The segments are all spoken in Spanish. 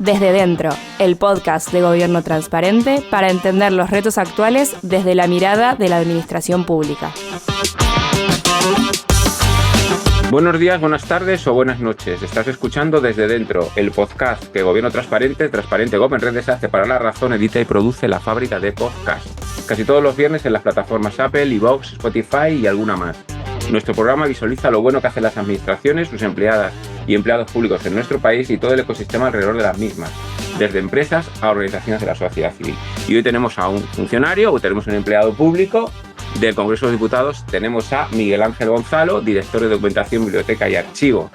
Desde Dentro, el podcast de Gobierno Transparente para entender los retos actuales desde la mirada de la administración pública. Buenos días, buenas tardes o buenas noches. Estás escuchando Desde Dentro, el podcast que Gobierno Transparente, Transparente Go en Redes hace para La Razón, edita y produce la fábrica de podcast. Casi todos los viernes en las plataformas Apple, iVoox, Spotify y alguna más. Nuestro programa visualiza lo bueno que hacen las administraciones, sus empleadas y empleados públicos en nuestro país y todo el ecosistema alrededor de las mismas, desde empresas a organizaciones de la sociedad civil. Y hoy tenemos a un funcionario o tenemos un empleado público del Congreso de los Diputados. Tenemos a Miguel Ángel Gonzalo, director de Documentación, Biblioteca y Archivo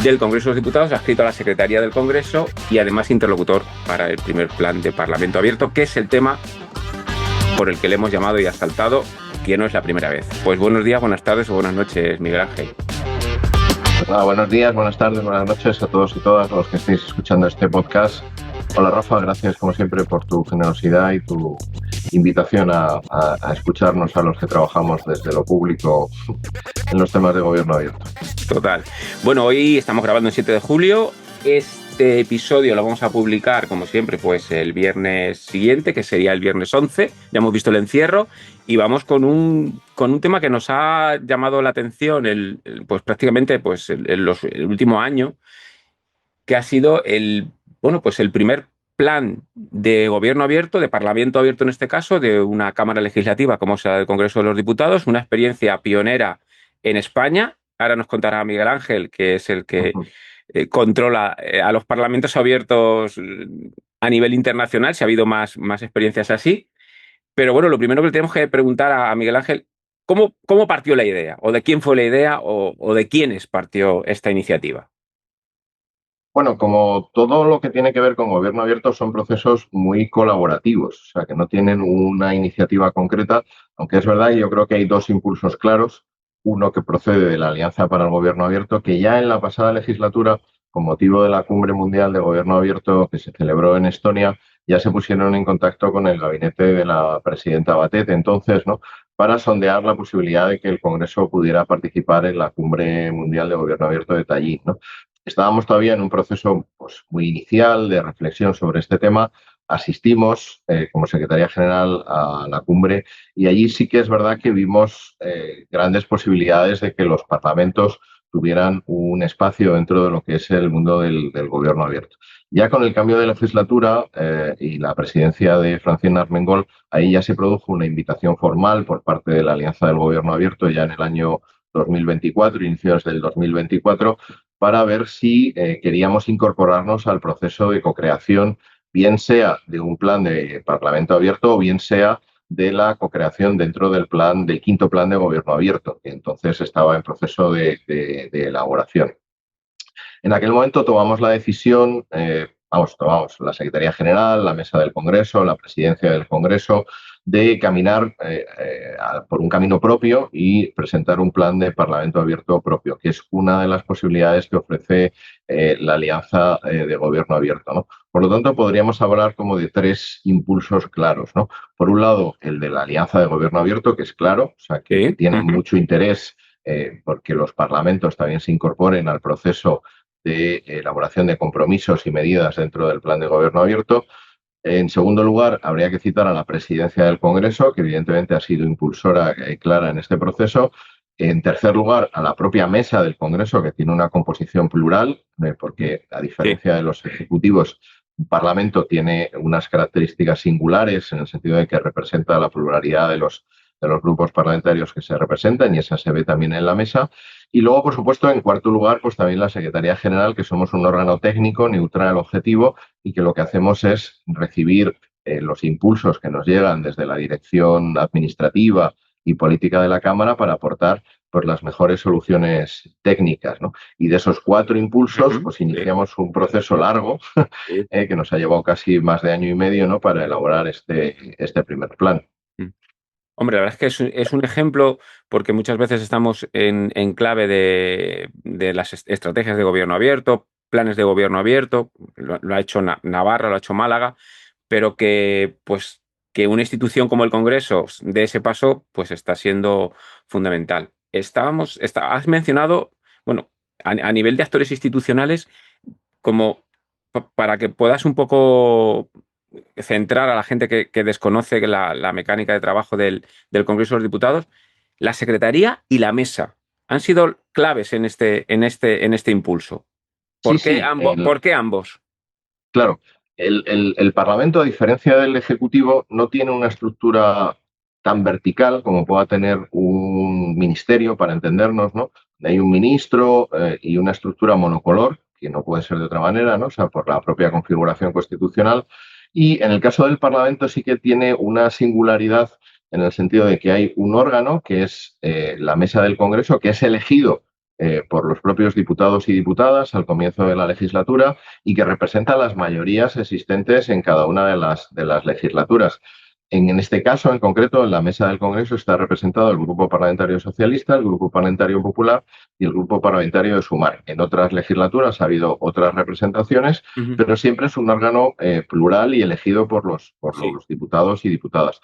del Congreso de los Diputados, adscrito a la Secretaría del Congreso y además interlocutor para el primer plan de Parlamento Abierto, que es el tema por el que le hemos llamado y asaltado, que no es la primera vez. Pues buenos días, buenas tardes o buenas noches, Miguel Ángel. Pues nada, buenos días, buenas tardes, buenas noches a todos y todas los que estéis escuchando este podcast. Hola Rafa, gracias como siempre por tu generosidad y tu invitación a escucharnos a los que trabajamos desde lo público en los temas de gobierno abierto. Total. Bueno, hoy estamos grabando el 7 de julio. Este episodio lo vamos a publicar, como siempre, pues el viernes siguiente, que sería el viernes 11. Ya hemos visto el encierro y vamos con un tema que nos ha llamado la atención pues prácticamente pues el último año, que ha sido el primer plan de gobierno abierto, de parlamento abierto en este caso, de una Cámara Legislativa como sea el Congreso de los Diputados, una experiencia pionera en España. Ahora nos contará Miguel Ángel, que es el que controla a los parlamentos abiertos a nivel internacional, si ha habido más experiencias así. Pero bueno, lo primero que le tenemos que preguntar a Miguel Ángel, ¿cómo partió la idea? ¿O de quién fue la idea? ¿O de quiénes partió esta iniciativa? Bueno, como todo lo que tiene que ver con gobierno abierto son procesos muy colaborativos, o sea, que no tienen una iniciativa concreta, aunque es verdad, yo creo que hay dos impulsos claros. Uno que procede de la Alianza para el Gobierno Abierto, que ya en la pasada legislatura, con motivo de la Cumbre Mundial de Gobierno Abierto que se celebró en Estonia, ya se pusieron en contacto con el gabinete de la presidenta Batet, entonces, ¿no?, para sondear la posibilidad de que el Congreso pudiera participar en la Cumbre Mundial de Gobierno Abierto de Tallinn, ¿no? Estábamos todavía en un proceso pues, muy inicial de reflexión sobre este tema. Asistimos como Secretaría General a la cumbre y allí sí que es verdad que vimos grandes posibilidades de que los parlamentos tuvieran un espacio dentro de lo que es el mundo del gobierno abierto. Ya con el cambio de legislatura y la presidencia de Francina Armengol, ahí ya se produjo una invitación formal por parte de la Alianza del Gobierno Abierto ya en el año 2024, inicios del 2024, para ver si queríamos incorporarnos al proceso de cocreación, bien sea de un plan de Parlamento Abierto o bien sea de la cocreación dentro del quinto plan de Gobierno Abierto, que entonces estaba en proceso de elaboración. En aquel momento tomamos la decisión, tomamos la Secretaría General, la Mesa del Congreso, la Presidencia del Congreso, de caminar por un camino propio y presentar un plan de Parlamento Abierto propio, que es una de las posibilidades que ofrece la Alianza de Gobierno Abierto, ¿no? Por lo tanto, podríamos hablar como de tres impulsos claros, ¿no? Por un lado, el de la Alianza de Gobierno Abierto, que es claro, o sea, que tiene mucho interés porque los parlamentos también se incorporen al proceso de elaboración de compromisos y medidas dentro del plan de gobierno abierto. En segundo lugar, habría que citar a la presidencia del Congreso, que evidentemente ha sido impulsora clara en este proceso. En tercer lugar, a la propia mesa del Congreso, que tiene una composición plural, porque a diferencia de los ejecutivos, un parlamento tiene unas características singulares en el sentido de que representa la pluralidad de los grupos parlamentarios que se representan y esa se ve también en la mesa. Y luego, por supuesto, en cuarto lugar, pues también la Secretaría General, que somos un órgano técnico, neutral, objetivo y que lo que hacemos es recibir los impulsos que nos llegan desde la dirección administrativa y política de la Cámara para aportar pues, las mejores soluciones técnicas, ¿no? Y de esos cuatro impulsos, pues iniciamos un proceso largo que nos ha llevado casi más de año y medio, ¿no?, para elaborar este primer plan. Hombre, la verdad es que es un ejemplo porque muchas veces estamos en clave de las estrategias de gobierno abierto, planes de gobierno abierto, lo ha hecho Navarra, lo ha hecho Málaga, pero que una institución como el Congreso dé ese paso, pues está siendo fundamental. Has mencionado, bueno, a nivel de actores institucionales, como para que puedas un poco centrar a la gente que desconoce la mecánica de trabajo del Congreso de los Diputados, la Secretaría y la Mesa han sido claves en este impulso. Sí, ¿Por qué ambos? claro, el Parlamento, a diferencia del Ejecutivo, no tiene una estructura tan vertical como pueda tener un ministerio, para entendernos, ¿no? Hay un ministro y una estructura monocolor, que no puede ser de otra manera, ¿no? O sea, por la propia configuración constitucional. Y en el caso del Parlamento sí que tiene una singularidad en el sentido de que hay un órgano, que es la Mesa del Congreso, que es elegido por los propios diputados y diputadas al comienzo de la legislatura y que representa las mayorías existentes en cada una de las legislaturas. En este caso, en concreto, en la mesa del Congreso está representado el Grupo Parlamentario Socialista, el Grupo Parlamentario Popular y el Grupo Parlamentario de Sumar. En otras legislaturas ha habido otras representaciones, Ujú. pero siempre es un órgano plural y elegido por Sí. los diputados y diputadas.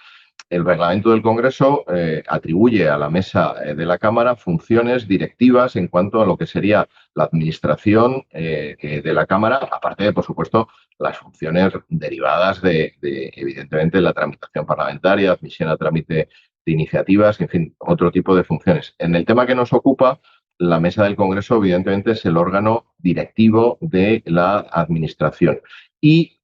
El reglamento del Congreso atribuye a la mesa de la Cámara funciones directivas en cuanto a lo que sería la administración de la Cámara, aparte de, por supuesto, las funciones derivadas evidentemente, la tramitación parlamentaria, admisión a trámite de iniciativas, en fin, otro tipo de funciones. En el tema que nos ocupa, la mesa del Congreso, evidentemente, es el órgano directivo de la administración. Y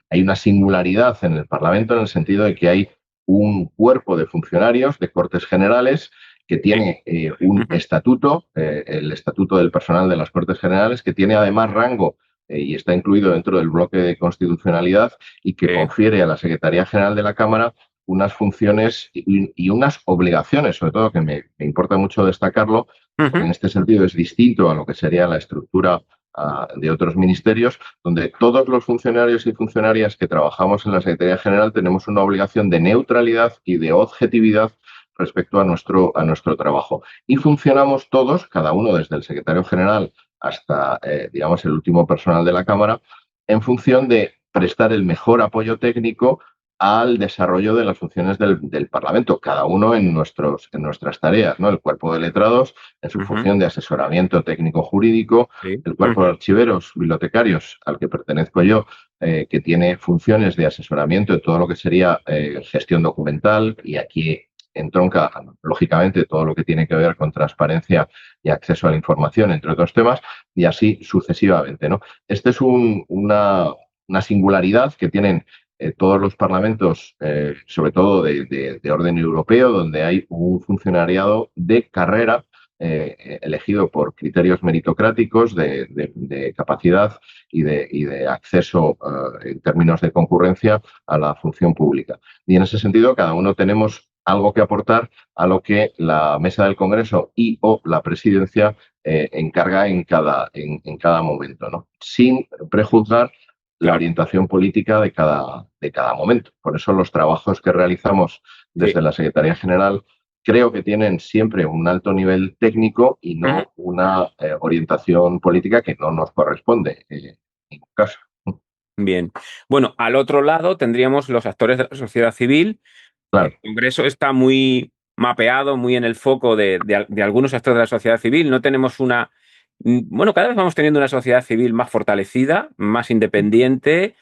hay una singularidad en el Parlamento en el sentido de que hay un cuerpo de funcionarios de Cortes Generales que tiene un Ujú. estatuto, el estatuto del personal de las Cortes Generales, que tiene además rango y está incluido dentro del bloque de constitucionalidad y que Sí. confiere a la Secretaría General de la Cámara unas funciones y unas obligaciones, sobre todo que me importa mucho destacarlo, porque Ujú. en este sentido es distinto a lo que sería la estructura de otros ministerios, donde todos los funcionarios y funcionarias que trabajamos en la Secretaría General tenemos una obligación de neutralidad y de objetividad respecto a nuestro trabajo. Y funcionamos todos, cada uno desde el secretario general hasta, digamos, el último personal de la Cámara, en función de prestar el mejor apoyo técnico al desarrollo de las funciones del Parlamento, cada uno en nuestras tareas, ¿no? El cuerpo de letrados en su Ujú. función de asesoramiento técnico-jurídico, Sí. el cuerpo de archiveros, bibliotecarios, al que pertenezco yo, que tiene funciones de asesoramiento en todo lo que sería gestión documental, y aquí entronca, lógicamente, todo lo que tiene que ver con transparencia y acceso a la información, entre otros temas, y así sucesivamente, ¿no? Esta es una singularidad que tienen todos los parlamentos, sobre todo de orden europeo, donde hay un funcionariado de carrera elegido por criterios meritocráticos de capacidad y de acceso en términos de concurrencia a la función pública. Y en ese sentido, cada uno tenemos algo que aportar a lo que la mesa del Congreso y o la presidencia encarga en cada momento, ¿no? Sin prejuzgar la Claro. orientación política de cada momento. Por eso los trabajos que realizamos Sí. desde la Secretaría General creo que tienen siempre un alto nivel técnico y Ujú. no una orientación política que no nos corresponde en ningún caso. Bien. Bueno, al otro lado tendríamos los actores de la sociedad civil. El Claro, Congreso está muy mapeado, muy en el foco de algunos actores de la sociedad civil. No tenemos bueno, cada vez vamos teniendo una sociedad civil más fortalecida, más independiente,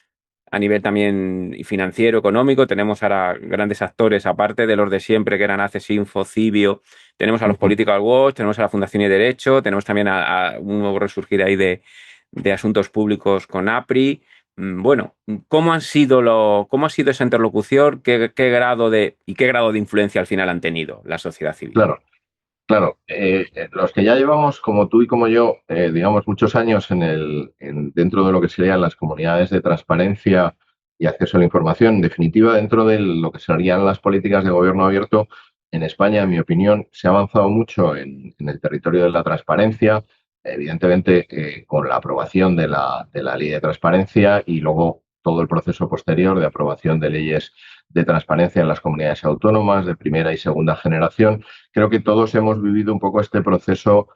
a nivel también financiero, económico. Tenemos ahora grandes actores, aparte de los de siempre, que eran ACES, Info, Cibio. Tenemos a los Political Watch, tenemos a la Fundación y Derecho, tenemos también a un nuevo resurgir ahí de asuntos públicos con APRI. Bueno, ¿cómo ha sido esa interlocución? ¿Qué grado de influencia al final han tenido la sociedad civil? claro. Claro, los que ya llevamos, como tú y como yo, digamos, muchos años dentro de lo que serían las comunidades de transparencia y acceso a la información, en definitiva, dentro de lo que serían las políticas de gobierno abierto, en España, en mi opinión, se ha avanzado mucho en el territorio de la transparencia, evidentemente con la aprobación de la ley de transparencia y luego todo el proceso posterior de aprobación de leyes de transparencia en las comunidades autónomas de primera y segunda generación. Creo que todos hemos vivido un poco este proceso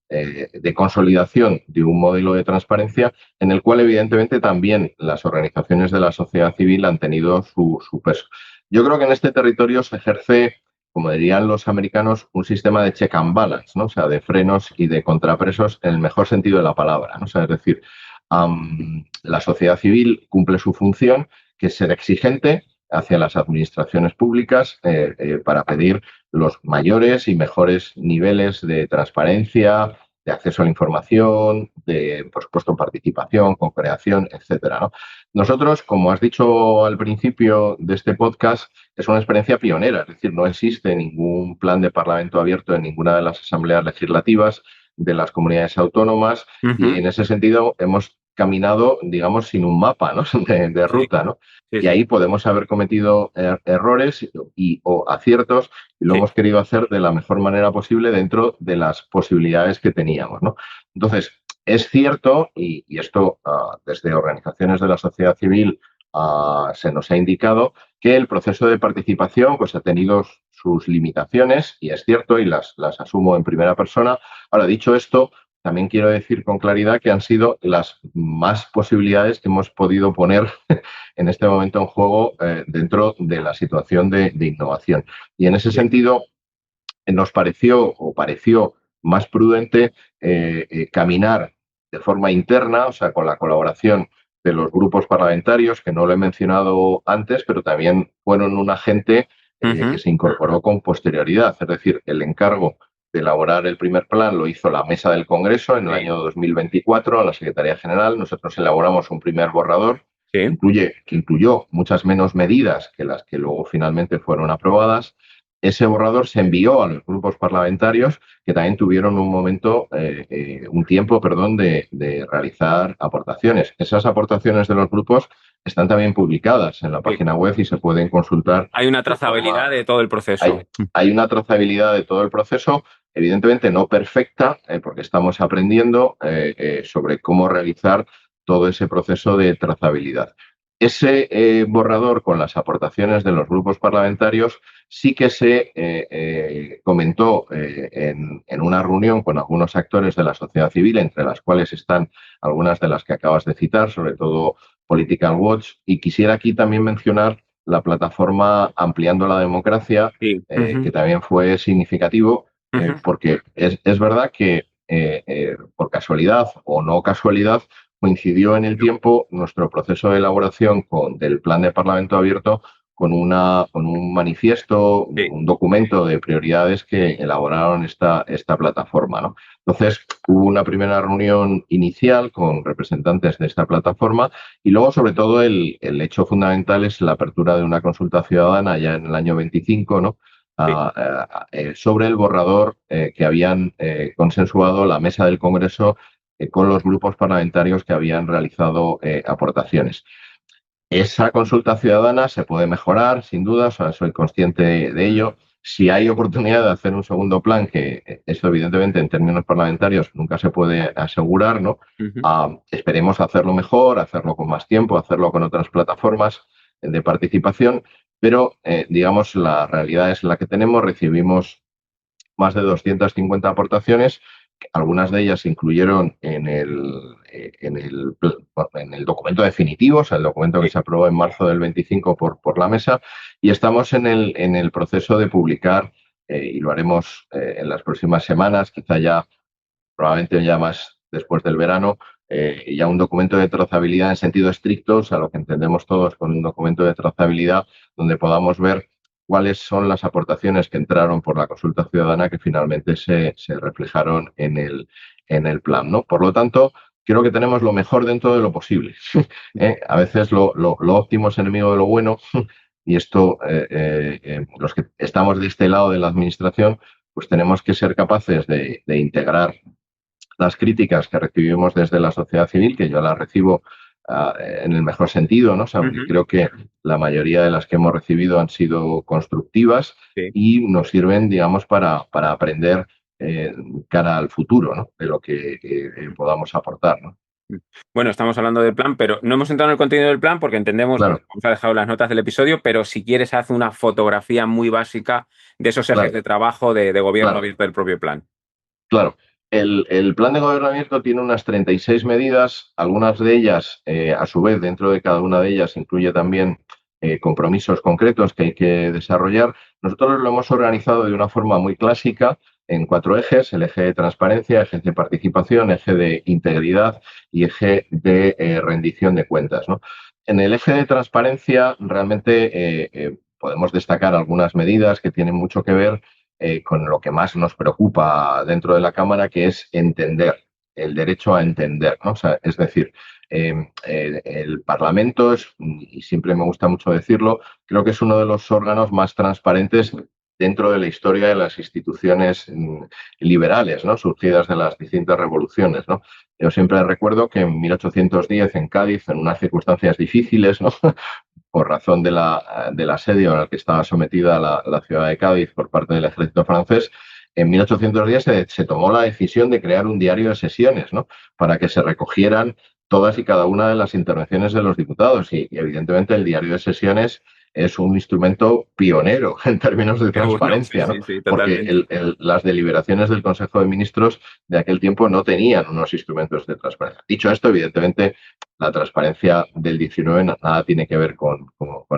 de consolidación de un modelo de transparencia en el cual evidentemente también las organizaciones de la sociedad civil han tenido su peso. Yo creo que en este territorio se ejerce, como dirían los americanos, un sistema de check and balance, ¿no? O sea, de frenos y de contrapesos en el mejor sentido de la palabra, ¿no? O sea, es decir, La sociedad civil cumple su función, que es ser exigente hacia las administraciones públicas para pedir los mayores y mejores niveles de transparencia, de acceso a la información, de, por supuesto, participación, co-creación, etcétera, ¿no? Nosotros, como has dicho al principio de este podcast, es una experiencia pionera, es decir, no existe ningún plan de parlamento abierto en ninguna de las asambleas legislativas de las comunidades autónomas y en ese sentido hemos caminado, digamos, sin un mapa, ¿no? de ruta, ¿no? Sí, Y ahí podemos haber cometido errores o aciertos y lo hemos querido hacer de la mejor manera posible dentro de las posibilidades que teníamos, ¿no? Entonces, es cierto, y esto desde organizaciones de la sociedad civil se nos ha indicado, que el proceso de participación pues, ha tenido sus limitaciones, y es cierto, y las asumo en primera persona. Ahora, dicho esto, también quiero decir con claridad que han sido las más posibilidades que hemos podido poner en este momento en juego dentro de la situación de innovación. Y en ese sentido, nos pareció más prudente caminar de forma interna, o sea, con la colaboración de los grupos parlamentarios, que no lo he mencionado antes, pero también fueron un agente que se incorporó con posterioridad. Es decir, el encargo de elaborar el primer plan lo hizo la Mesa del Congreso en el año 2024, a la Secretaría General. Nosotros elaboramos un primer borrador que incluyó muchas menos medidas que las que luego finalmente fueron aprobadas. Ese borrador se envió a los grupos parlamentarios, que también tuvieron un tiempo de realizar aportaciones. Esas aportaciones de los grupos están también publicadas en la página web y se pueden consultar. Hay una trazabilidad de todo el proceso. Hay una trazabilidad de todo el proceso, evidentemente no perfecta, porque estamos aprendiendo sobre cómo realizar todo ese proceso de trazabilidad. Ese borrador con las aportaciones de los grupos parlamentarios sí que se comentó en una reunión con algunos actores de la sociedad civil, entre las cuales están algunas de las que acabas de citar, sobre todo Political Watch, y quisiera aquí también mencionar la plataforma Ampliando la Democracia, que también fue significativo, porque es verdad que por casualidad o no casualidad, coincidió en el tiempo nuestro proceso de elaboración del plan de Parlamento Abierto con un manifiesto, un documento de prioridades que elaboraron esta plataforma, ¿no? Entonces, hubo una primera reunión inicial con representantes de esta plataforma y luego, sobre todo, el hecho fundamental es la apertura de una consulta ciudadana ya en el año 25, ¿no? Sobre el borrador que habían consensuado la Mesa del Congreso con los grupos parlamentarios que habían realizado aportaciones. Esa consulta ciudadana se puede mejorar, sin duda, soy consciente de ello. Si hay oportunidad de hacer un segundo plan, que esto evidentemente en términos parlamentarios nunca se puede asegurar, ¿no? Esperemos hacerlo mejor, hacerlo con más tiempo, hacerlo con otras plataformas de participación, pero digamos la realidad es la que tenemos. Recibimos más de 250 aportaciones. Algunas de ellas se incluyeron en el documento definitivo, o sea, el documento que se aprobó en marzo del 25 por la mesa, y estamos en el proceso de publicar, y lo haremos en las próximas semanas, quizá ya, probablemente ya más después del verano, ya un documento de trazabilidad en sentido estricto, o sea, lo que entendemos todos con un documento de trazabilidad, donde podamos ver cuáles son las aportaciones que entraron por la consulta ciudadana que finalmente se reflejaron en el plan, ¿no? Por lo tanto, creo que tenemos lo mejor dentro de lo posible. A veces lo óptimo es enemigo de lo bueno, y esto, los que estamos de este lado de la administración, pues tenemos que ser capaces de integrar las críticas que recibimos desde la sociedad civil, que yo las recibo en el mejor sentido, ¿no? O sea, creo que la mayoría de las que hemos recibido han sido constructivas y nos sirven, digamos, para aprender cara al futuro, ¿no? De lo que podamos aportar, ¿no? Bueno, estamos hablando del plan, pero no hemos entrado en el contenido del plan porque entendemos, Claro. os ha dejado las notas del episodio, pero si quieres haz una fotografía muy básica de esos ejes de trabajo de gobierno abierto del propio plan. Claro. El plan de gobierno abierto tiene unas 36 medidas, algunas de ellas, a su vez, dentro de cada una de ellas incluye también compromisos concretos que hay que desarrollar. Nosotros lo hemos organizado de una forma muy clásica, en 4 ejes: el eje de transparencia, eje de participación, eje de integridad y eje de rendición de cuentas, ¿no? En el eje de transparencia realmente podemos destacar algunas medidas que tienen mucho que ver con lo que más nos preocupa dentro de la Cámara, que es entender, el derecho a entender, ¿no? O sea, es decir, el Parlamento es, y siempre me gusta mucho decirlo, creo que es uno de los órganos más transparentes dentro de la historia de las instituciones liberales, ¿no? Surgidas de las distintas revoluciones, ¿no? Yo siempre recuerdo que en 1810 en Cádiz, en unas circunstancias difíciles, ¿no? Por razón del asedio al que estaba sometida la ciudad de Cádiz por parte del ejército francés, en 1810 se tomó la decisión de crear un diario de sesiones, ¿no? Para que se recogieran todas y cada una de las intervenciones de los diputados. Y evidentemente el diario de sesiones es un instrumento pionero en términos de transparencia, bueno, sí, sí, ¿no? Porque las deliberaciones del Consejo de Ministros de aquel tiempo no tenían unos instrumentos de transparencia. Dicho esto, evidentemente la transparencia del 19 nada tiene que ver con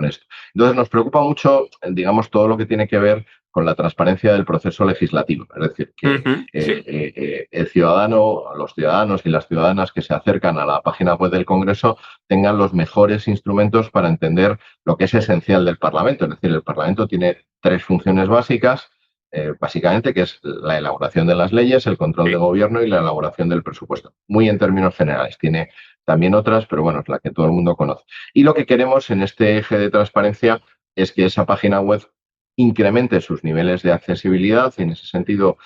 esto. Entonces nos preocupa mucho, digamos, todo lo que tiene que ver con la transparencia del proceso legislativo. Es decir, que el ciudadano, los ciudadanos y las ciudadanas que se acercan a la página web del Congreso tengan los mejores instrumentos para entender lo que es esencial del Parlamento. Es decir, el Parlamento tiene 3 funciones básicas, básicamente, que es la elaboración de las leyes, el control de gobierno y la elaboración del presupuesto. Muy en términos generales. Tiene también otras, pero bueno, es la que todo el mundo conoce. Y lo que queremos en este eje de transparencia es que esa página web incremente sus niveles de accesibilidad, y en ese sentido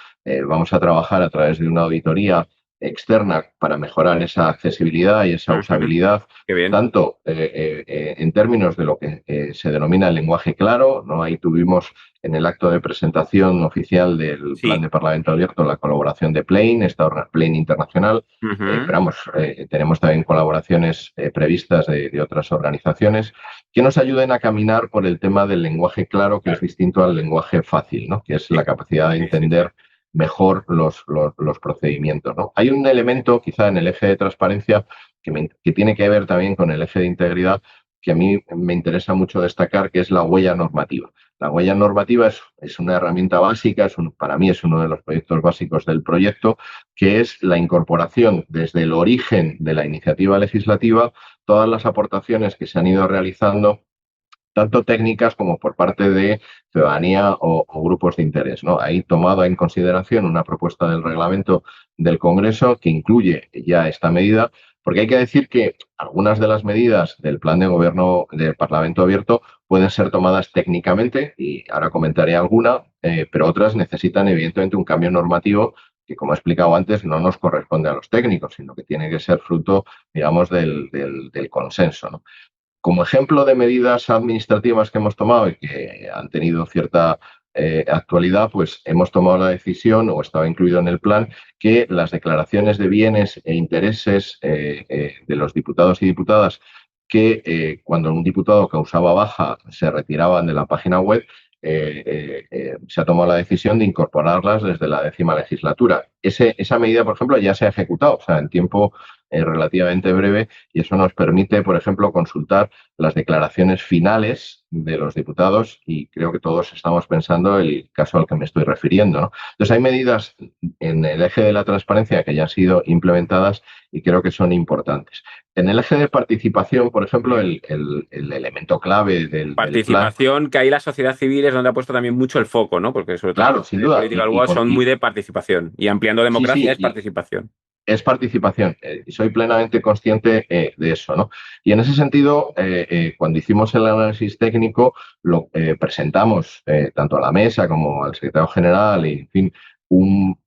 vamos a trabajar a través de una auditoría externa para mejorar esa accesibilidad y esa usabilidad, tanto en términos de lo que se denomina el lenguaje claro, ¿no? Ahí tuvimos en el acto de presentación oficial del Plan de Parlamento Abierto la colaboración de Plain, esta Plain Internacional, pero vamos, tenemos también colaboraciones previstas de otras organizaciones que nos ayuden a caminar por el tema del lenguaje claro, que es distinto al lenguaje fácil, ¿no? Que es la capacidad de entender mejor los procedimientos, ¿no? Hay un elemento, quizá en el eje de transparencia, que tiene que ver también con el eje de integridad, que a mí me interesa mucho destacar, que es la huella normativa. La huella normativa es una herramienta básica, para mí es uno de los proyectos básicos del proyecto, que es la incorporación desde el origen de la iniciativa legislativa, todas las aportaciones que se han ido realizando, tanto técnicas como por parte de ciudadanía o grupos de interés, ¿no? Ahí tomado en consideración una propuesta del reglamento del Congreso que incluye ya esta medida, porque hay que decir que algunas de las medidas del plan de gobierno del Parlamento Abierto pueden ser tomadas técnicamente, y ahora comentaré alguna, pero otras necesitan evidentemente un cambio normativo que, como he explicado antes, no nos corresponde a los técnicos, sino que tiene que ser fruto, digamos, del consenso, ¿no? Como ejemplo de medidas administrativas que hemos tomado y que han tenido cierta actualidad, pues hemos tomado la decisión, o estaba incluido en el plan, que las declaraciones de bienes e intereses de los diputados y diputadas que cuando un diputado causaba baja se retiraban de la página web, se ha tomado la decisión de incorporarlas desde la 10ª legislatura. Esa medida, por ejemplo, ya se ha ejecutado, o sea, en tiempo relativamente breve, y eso nos permite, por ejemplo, consultar las declaraciones finales de los diputados, y creo que todos estamos pensando el caso al que me estoy refiriendo, ¿no? Entonces, hay medidas en el eje de la transparencia que ya han sido implementadas y creo que son importantes. En el eje de participación, por ejemplo, el elemento clave del participación, plan, que ahí la sociedad civil es donde ha puesto también mucho el foco, ¿no? Porque sobre todo claro, sin duda, Political Watch son muy de participación, y ampliando democracia es participación. Es participación, y soy plenamente consciente de eso, ¿no? Y en ese sentido, cuando hicimos el análisis técnico, lo presentamos tanto a la mesa como al secretario general, y, en fin, un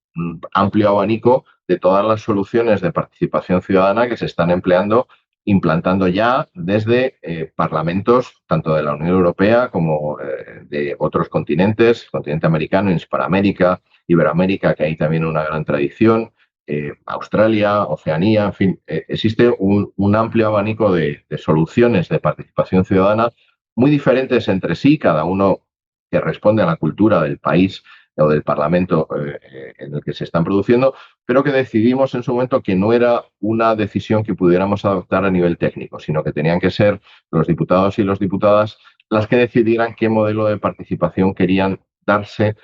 amplio abanico de todas las soluciones de participación ciudadana que se están implantando ya desde parlamentos tanto de la Unión Europea como de otros continentes, continente americano, Hispanoamérica, Iberoamérica, que hay también una gran tradición, Australia, Oceanía, en fin, existe un amplio abanico de soluciones de participación ciudadana muy diferentes entre sí, cada uno que responde a la cultura del país o del Parlamento en el que se están produciendo, pero que decidimos en su momento que no era una decisión que pudiéramos adoptar a nivel técnico, sino que tenían que ser los diputados y las diputadas las que decidieran qué modelo de participación querían darse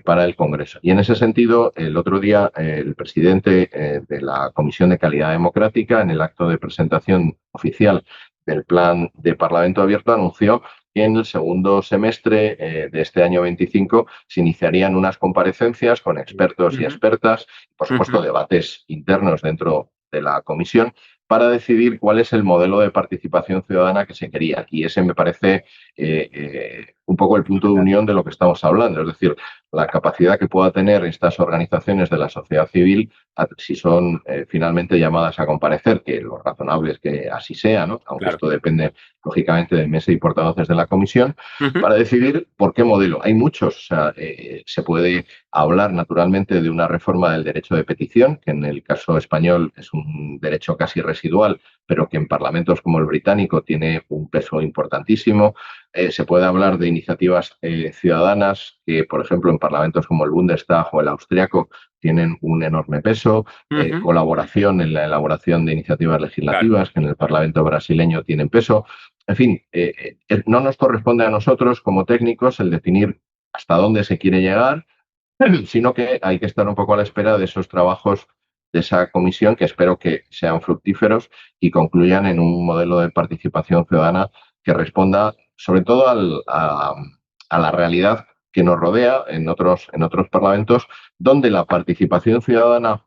para el Congreso. Y en ese sentido, el otro día, el presidente de la Comisión de Calidad Democrática, en el acto de presentación oficial del Plan de Parlamento Abierto, anunció que en el segundo semestre de este año 25 se iniciarían unas comparecencias con expertos y expertas, por supuesto, debates internos dentro de la comisión, para decidir cuál es el modelo de participación ciudadana que se quería. Y ese me parece un poco el punto de unión de lo que estamos hablando, es decir, la capacidad que pueda tener estas organizaciones de la sociedad civil si son finalmente llamadas a comparecer, que lo razonable es que así sea, ¿no? Aunque esto depende, lógicamente, de mesa y portavoces de la comisión, para decidir por qué modelo. Hay muchos, o sea, se puede hablar naturalmente de una reforma del derecho de petición, que en el caso español es un derecho casi residual, pero que en parlamentos como el británico tiene un peso importantísimo. Se puede hablar de iniciativas ciudadanas que, por ejemplo, en parlamentos como el Bundestag o el austriaco tienen un enorme peso. Colaboración en la elaboración de iniciativas legislativas que en el Parlamento brasileño tienen peso. En fin, no nos corresponde a nosotros como técnicos el definir hasta dónde se quiere llegar, sino que hay que estar un poco a la espera de esos trabajos de esa comisión que espero que sean fructíferos y concluyan en un modelo de participación ciudadana que responda sobre todo a la realidad que nos rodea en otros parlamentos, donde la participación ciudadana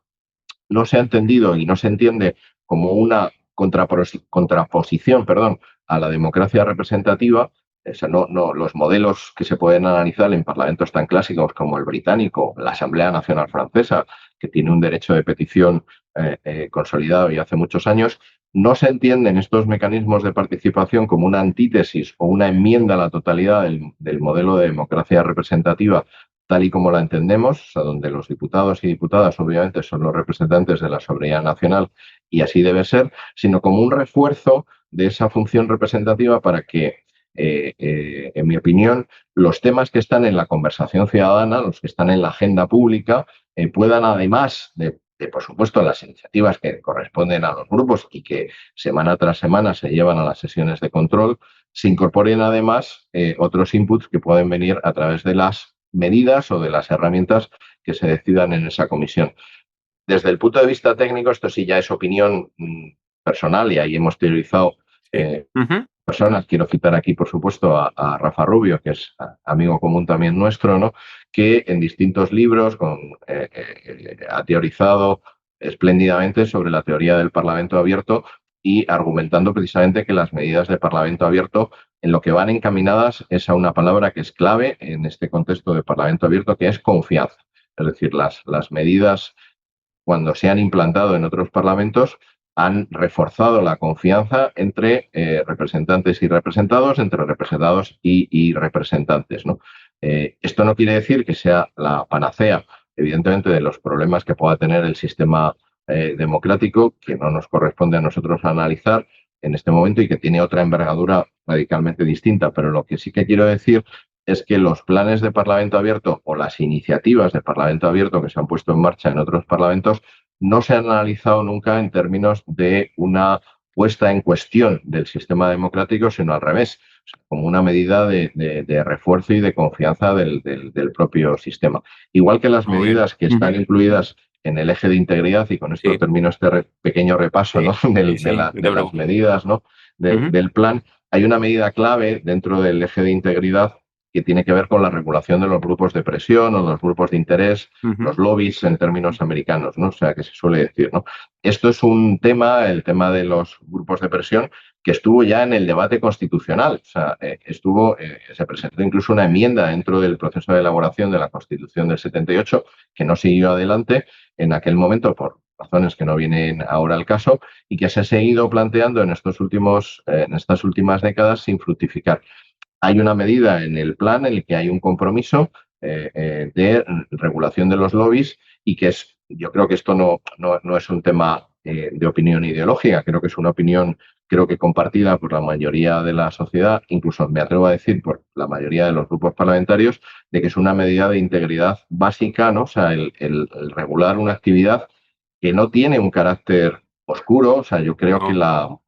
no se ha entendido y no se entiende como una contraposición, a la democracia representativa. O sea, los modelos que se pueden analizar en parlamentos tan clásicos como el británico, la Asamblea Nacional Francesa, que tiene un derecho de petición consolidado y hace muchos años, no se entienden estos mecanismos de participación como una antítesis o una enmienda a la totalidad del modelo de democracia representativa tal y como la entendemos, o sea, donde los diputados y diputadas obviamente son los representantes de la soberanía nacional y así debe ser, sino como un refuerzo de esa función representativa para que, en mi opinión, los temas que están en la conversación ciudadana, los que están en la agenda pública, puedan, además de, por supuesto, las iniciativas que corresponden a los grupos y que semana tras semana se llevan a las sesiones de control, se incorporen además otros inputs que pueden venir a través de las medidas o de las herramientas que se decidan en esa comisión. Desde el punto de vista técnico, esto sí ya es opinión personal y ahí hemos teorizado personas. Quiero citar aquí, por supuesto, a Rafa Rubio, que es amigo común también nuestro, ¿no? Que en distintos libros ha teorizado espléndidamente sobre la teoría del Parlamento abierto y argumentando precisamente que las medidas de Parlamento abierto en lo que van encaminadas es a una palabra que es clave en este contexto de Parlamento abierto, que es confianza. Es decir, las medidas, cuando se han implantado en otros parlamentos, han reforzado la confianza entre representantes y representados, entre representados y representantes, ¿no? Esto no quiere decir que sea la panacea, evidentemente, de los problemas que pueda tener el sistema democrático, que no nos corresponde a nosotros analizar en este momento y que tiene otra envergadura radicalmente distinta. Pero lo que sí que quiero decir es que los planes de Parlamento abierto o las iniciativas de Parlamento abierto que se han puesto en marcha en otros parlamentos no se han analizado nunca en términos de una puesta en cuestión del sistema democrático, sino al revés, o sea, como una medida de refuerzo y de confianza del propio sistema. Igual que las medidas que están incluidas en el eje de integridad, y con esto termino este pequeño repaso, ¿no? de las medidas, ¿no? Del plan, hay una medida clave dentro del eje de integridad que tiene que ver con la regulación de los grupos de presión o los grupos de interés, los lobbies en términos americanos, ¿no? O sea, que se suele decir, ¿no? Esto es un tema, el tema de los grupos de presión, que estuvo ya en el debate constitucional. O sea, se presentó incluso una enmienda dentro del proceso de elaboración de la Constitución del 78, que no siguió adelante en aquel momento por razones que no vienen ahora al caso, y que se ha seguido planteando en estas últimas décadas sin fructificar. Hay una medida en el plan en el que hay un compromiso de regulación de los lobbies y que yo creo que esto no es un tema de opinión ideológica, creo que es una opinión compartida por la mayoría de la sociedad, incluso me atrevo a decir por la mayoría de los grupos parlamentarios, de que es una medida de integridad básica, ¿no? O sea, el regular una actividad que no tiene un carácter oscuro. O sea, yo creo que la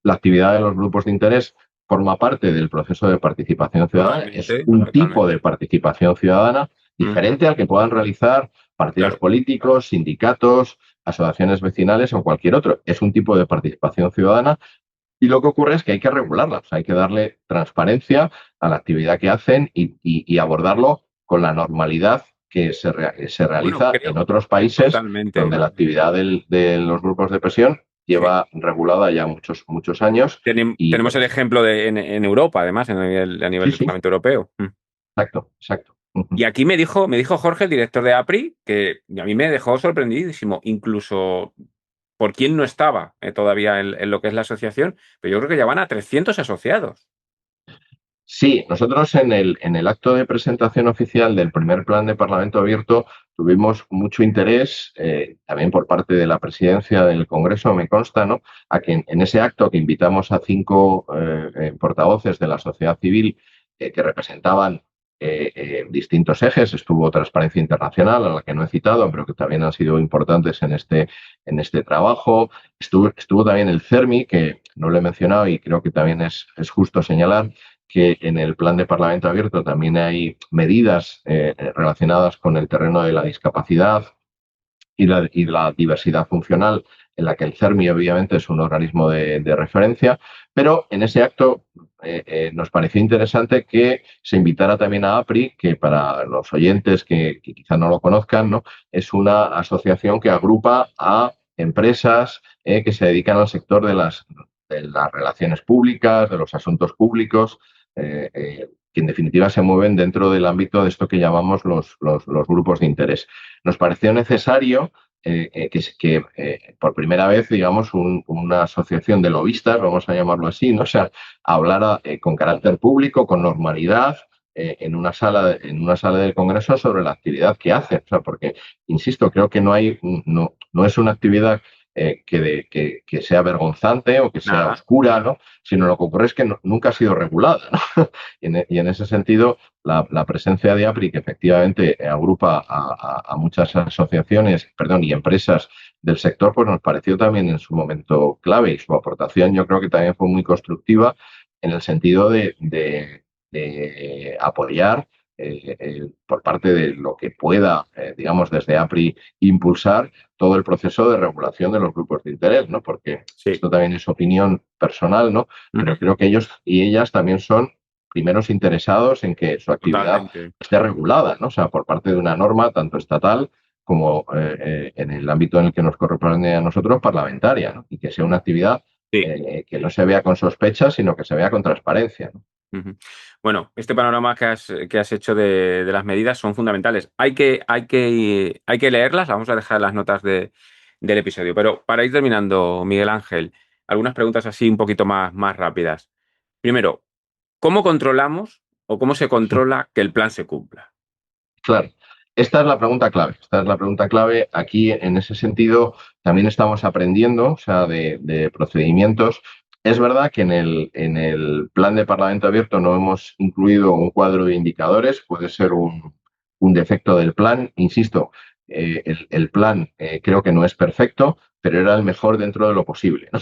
actividad de los grupos de interés forma parte del proceso de participación ciudadana, es un tipo de participación ciudadana diferente al que puedan realizar partidos políticos, sindicatos, asociaciones vecinales o cualquier otro. Es un tipo de participación ciudadana y lo que ocurre es que hay que regularla, o sea, hay que darle transparencia a la actividad que hacen y abordarlo con la normalidad que se Bueno, realiza creo en otros países totalmente. donde la actividad de los grupos de presión Sí. lleva regulada ya muchos años. Y Tenemos bueno, el ejemplo en Europa, además, a nivel sí, del sí, Parlamento Europeo. exacto. Y aquí me dijo Jorge, el director de APRI, que a mí me dejó sorprendidísimo, incluso por quién no estaba todavía en lo que es la asociación, pero yo creo que ya van a 300 asociados. Sí, nosotros en el acto de presentación oficial del primer plan de Parlamento Abierto tuvimos mucho interés, también por parte de la presidencia del Congreso, me consta, ¿no? A que en ese acto que invitamos a 5 portavoces de la sociedad civil que representaban distintos ejes, estuvo Transparencia Internacional, a la que no he citado, pero que también han sido importantes en este trabajo. Estuvo también el CERMI, que no lo he mencionado y creo que también es justo señalar que en el plan de Parlamento Abierto también hay medidas relacionadas con el terreno de la discapacidad y la diversidad funcional, en la que el CERMI obviamente es un organismo de referencia, pero en ese acto nos pareció interesante que se invitara también a APRI, que para los oyentes que quizá no lo conozcan, ¿no? Es una asociación que agrupa a empresas que se dedican al sector de las relaciones públicas, de los asuntos públicos, que en definitiva se mueven dentro del ámbito de esto que llamamos los grupos de interés. Nos pareció necesario que por primera vez, digamos, una asociación de lobistas, vamos a llamarlo así, ¿no? O sea, hablara con carácter público, con normalidad, en una sala del Congreso sobre la actividad que hace. O sea, porque, insisto, creo que no es una actividad que sea vergonzante o que sea Nada. oscura, ¿no? Sino lo que ocurre es que nunca ha sido regulada, ¿no? Y en ese sentido, la presencia de APRI, que efectivamente agrupa a muchas asociaciones, perdón, y empresas del sector, pues nos pareció también en su momento clave, y su aportación yo creo que también fue muy constructiva en el sentido de apoyar por parte de lo que pueda, digamos, desde APRI impulsar todo el proceso de regulación de los grupos de interés, ¿no? Porque Sí. esto también es opinión personal, ¿no? Pero creo que ellos y ellas también son primeros interesados en que su actividad Totalmente. esté regulada, ¿no? O sea, por parte de una norma tanto estatal como en el ámbito en el que nos corresponde a nosotros, parlamentaria, ¿no? Y que sea una actividad Sí. que no se vea con sospecha, sino que se vea con transparencia, ¿no? Ujú. Bueno, este panorama que has hecho de las medidas son fundamentales. Hay que leerlas, las vamos a dejar en las notas del episodio. Pero para ir terminando, Miguel Ángel, algunas preguntas así un poquito más rápidas. Primero, ¿cómo controlamos o cómo se controla que el plan se cumpla? Claro, esta es la pregunta clave. Esta es la pregunta clave. Aquí, en ese sentido, también estamos aprendiendo, o sea, de procedimientos. Es verdad que en el plan de Parlamento Abierto no hemos incluido un cuadro de indicadores, puede ser un defecto del plan. Insisto, el plan creo que no es perfecto, pero era el mejor dentro de lo posible, ¿no?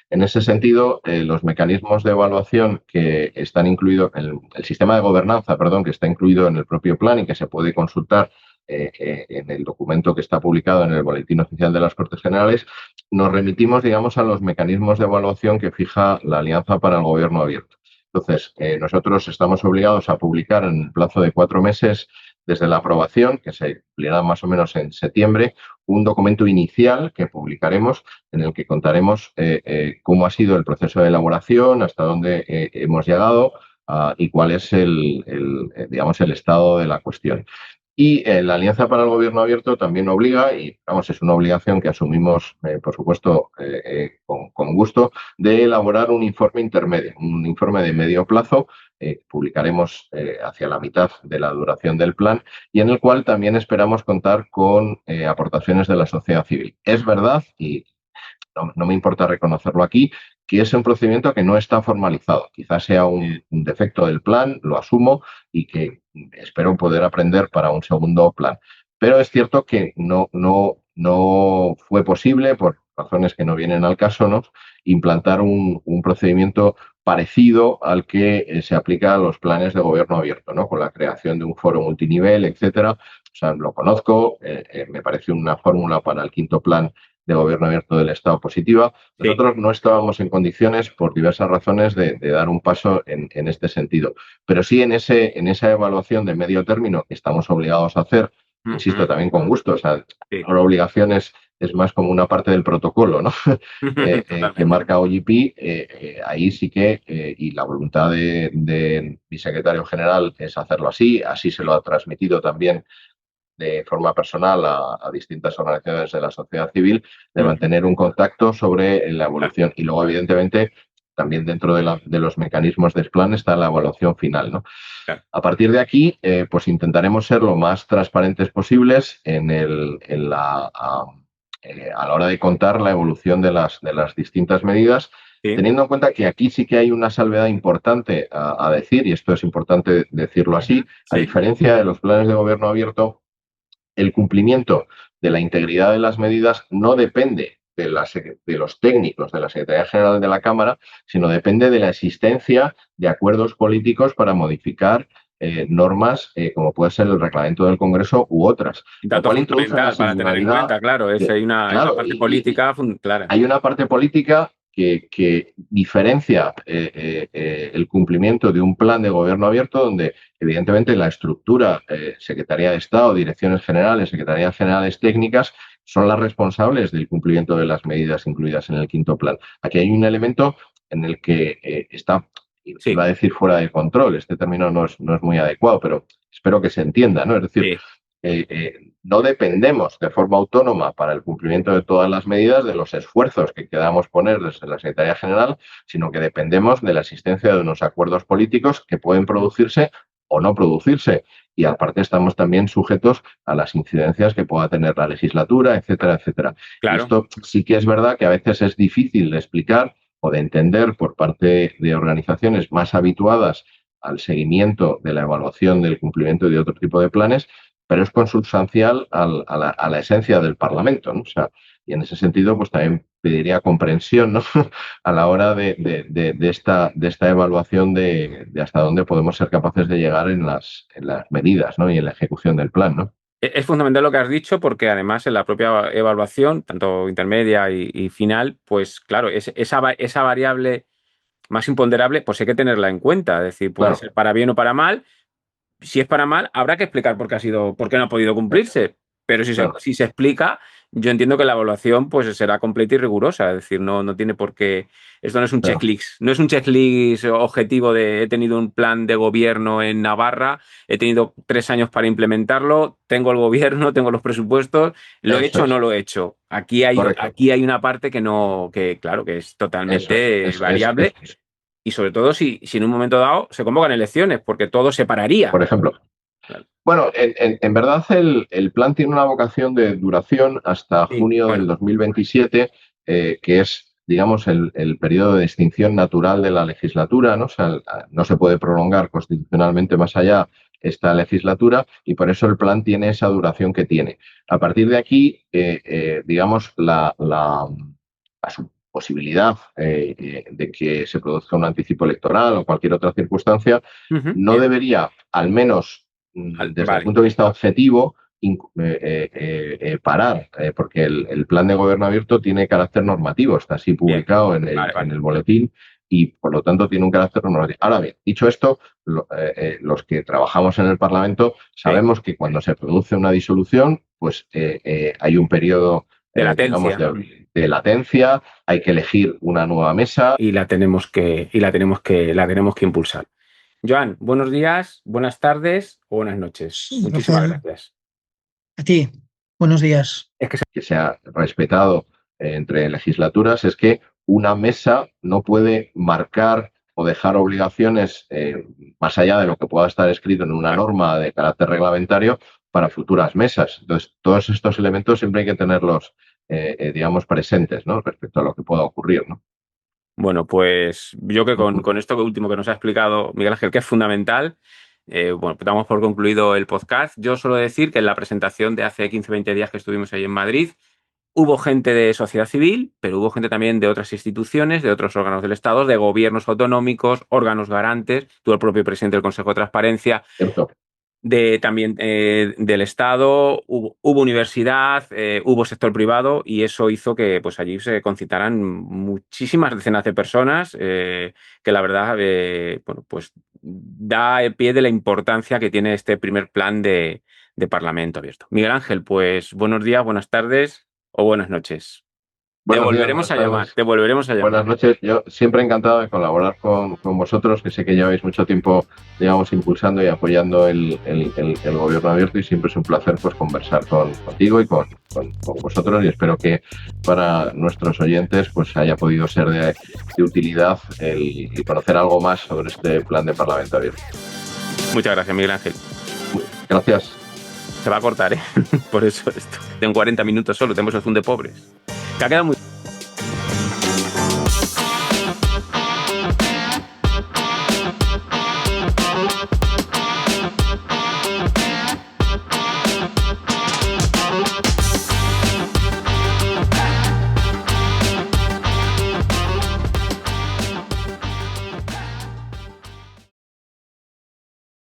En ese sentido, los mecanismos de evaluación que están incluidos, el sistema de gobernanza, perdón, que está incluido en el propio plan y que se puede consultar en el documento que está publicado en el Boletín Oficial de las Cortes Generales, nos remitimos, digamos, a los mecanismos de evaluación que fija la Alianza para el Gobierno Abierto. Entonces, nosotros estamos obligados a publicar en el plazo de 4 meses desde la aprobación, que se cumplirá más o menos en septiembre, un documento inicial que publicaremos en el que contaremos cómo ha sido el proceso de elaboración, hasta dónde hemos llegado y cuál es digamos, el estado de la cuestión. Y la Alianza para el Gobierno Abierto también obliga, y vamos, es una obligación que asumimos, por supuesto, con gusto, de elaborar un informe intermedio, un informe de medio plazo, publicaremos hacia la mitad de la duración del plan, y en el cual también esperamos contar con aportaciones de la sociedad civil. Es verdad, y no me importa reconocerlo aquí, que es un procedimiento que no está formalizado. Quizás sea un defecto del plan, lo asumo, y que espero poder aprender para un segundo plan. Pero es cierto que no fue posible, por razones que no vienen al caso, ¿no?, implantar un procedimiento parecido al que se aplica a los planes de gobierno abierto, ¿no? Con la creación de un foro multinivel, etcétera. O sea, lo conozco, me parece una fórmula para el quinto plan de gobierno abierto del Estado positiva. Sí. Nosotros no estábamos en condiciones, por diversas razones, de dar un paso en este sentido. Pero sí en esa evaluación de medio término que estamos obligados a hacer, insisto, también con gusto. O sea, Sí. la obligación es más como una parte del protocolo, ¿no? Que marca OGP, ahí sí que, y la voluntad de mi secretario general es hacerlo así se lo ha transmitido también de forma personal a distintas organizaciones de la sociedad civil, de mantener un contacto sobre la evolución. Y luego, evidentemente, también dentro de los mecanismos del plan está la evaluación final, ¿no? Claro. A partir de aquí, pues intentaremos ser lo más transparentes posibles a la hora de contar la evolución de las distintas medidas, Sí. teniendo en cuenta que aquí sí que hay una salvedad importante a decir, y esto es importante decirlo así, a diferencia de los planes de gobierno abierto, el cumplimiento de la integridad de las medidas no depende de los técnicos de la Secretaría General de la Cámara, sino depende de la existencia de acuerdos políticos para modificar normas como puede ser el reglamento del Congreso u otras. Dato Lo cual introduce la fundamental para tener en singularidad. cuenta, claro, hay una Claro, parte política clara. hay una parte política que diferencia el cumplimiento de un plan de gobierno abierto donde evidentemente la estructura, Secretaría de Estado, Direcciones Generales, Secretarías Generales Técnicas, son las responsables del cumplimiento de las medidas incluidas en el quinto plan. Aquí hay un elemento en el que está, iba a decir fuera de control, este término no es muy adecuado, pero espero que se entienda, ¿no? Es decir, no dependemos de forma autónoma para el cumplimiento de todas las medidas de los esfuerzos que queramos poner desde la Secretaría General, sino que dependemos de la existencia de unos acuerdos políticos que pueden producirse o no producirse. Y aparte estamos también sujetos a las incidencias que pueda tener la legislatura, etcétera, etcétera. Claro. Y esto sí que es verdad que a veces es difícil de explicar o de entender por parte de organizaciones más habituadas al seguimiento de la evaluación del cumplimiento de otro tipo de planes, pero es consubstancial a la esencia del Parlamento, ¿no? O sea, y en ese sentido, pues también pediría comprensión, ¿no? A la hora de esta evaluación de hasta dónde podemos ser capaces de llegar en las medidas, ¿no? Y en la ejecución del plan, ¿no? Es fundamental lo que has dicho porque además en la propia evaluación, tanto intermedia y final, pues claro, esa variable más imponderable, pues hay que tenerla en cuenta. Es decir, puede ser para bien o para mal. Si es para mal, habrá que explicar por qué no ha podido cumplirse. Pero si se explica, yo entiendo que la evaluación pues será completa y rigurosa. Es decir, no tiene por qué. Esto no es un checklist. No es un checklist objetivo de he tenido un plan de gobierno en Navarra, he tenido 3 años para implementarlo, tengo el gobierno, tengo los presupuestos, ¿lo he hecho o no lo he hecho? Aquí hay una parte claro, que es totalmente variable. Y sobre todo si en un momento dado se convocan elecciones, porque todo se pararía. Por ejemplo. Claro. Bueno, en verdad el plan tiene una vocación de duración hasta junio del 2027, que es, digamos, el periodo de extinción natural de la legislatura, ¿no? O sea, no se puede prolongar constitucionalmente más allá esta legislatura y por eso el plan tiene esa duración que tiene. A partir de aquí, digamos, la posibilidad de que se produzca un anticipo electoral o cualquier otra circunstancia, no debería, al menos desde el punto de vista objetivo, parar, porque el plan de gobierno abierto tiene carácter normativo, está así publicado en el boletín y por lo tanto tiene un carácter normativo. Ahora bien, dicho esto, los que trabajamos en el Parlamento sabemos que cuando se produce una disolución, pues hay un periodo de latencia. Digamos, de latencia, hay que elegir una nueva mesa. Y la tenemos que impulsar. Joan, buenos días, buenas tardes o buenas noches. Muchísimas gracias. A ti, buenos días. Es que se ha respetado entre legislaturas es que una mesa no puede marcar o dejar obligaciones más allá de lo que pueda estar escrito en una norma de carácter reglamentario para futuras mesas. Entonces, todos estos elementos siempre hay que tenerlos, digamos, presentes, ¿no? Respecto a lo que pueda ocurrir, ¿no? Bueno, pues yo que con esto último que nos ha explicado Miguel Ángel, que es fundamental, pues damos por concluido el podcast. Yo suelo decir que en la presentación de hace 15-20 días que estuvimos ahí en Madrid, Hubo gente de sociedad civil, pero hubo gente también de otras instituciones, de otros órganos del Estado, de gobiernos autonómicos, órganos garantes, tuvo el propio presidente del Consejo de Transparencia, Cierto. también del Estado, hubo universidad, hubo sector privado, y eso hizo que pues allí se concitaran muchísimas decenas de personas, que la verdad bueno, pues da el pie de la importancia que tiene este primer plan de Parlamento abierto. Miguel Ángel, pues buenos días, buenas tardes o buenas noches. Buenos días, Te volveremos a llamar. Buenas noches. Yo siempre encantado de colaborar con vosotros, que sé que lleváis mucho tiempo, digamos, impulsando y apoyando el gobierno abierto, y siempre es un placer pues conversar contigo y con vosotros, y espero que para nuestros oyentes pues haya podido ser de utilidad el conocer algo más sobre este plan de Parlamento abierto. Muchas gracias, Miguel Ángel. Gracias. Se va a cortar, ¿eh? Por eso esto. En 40 minutos solo, tenemos el Zoom de pobres. Que ha quedado muy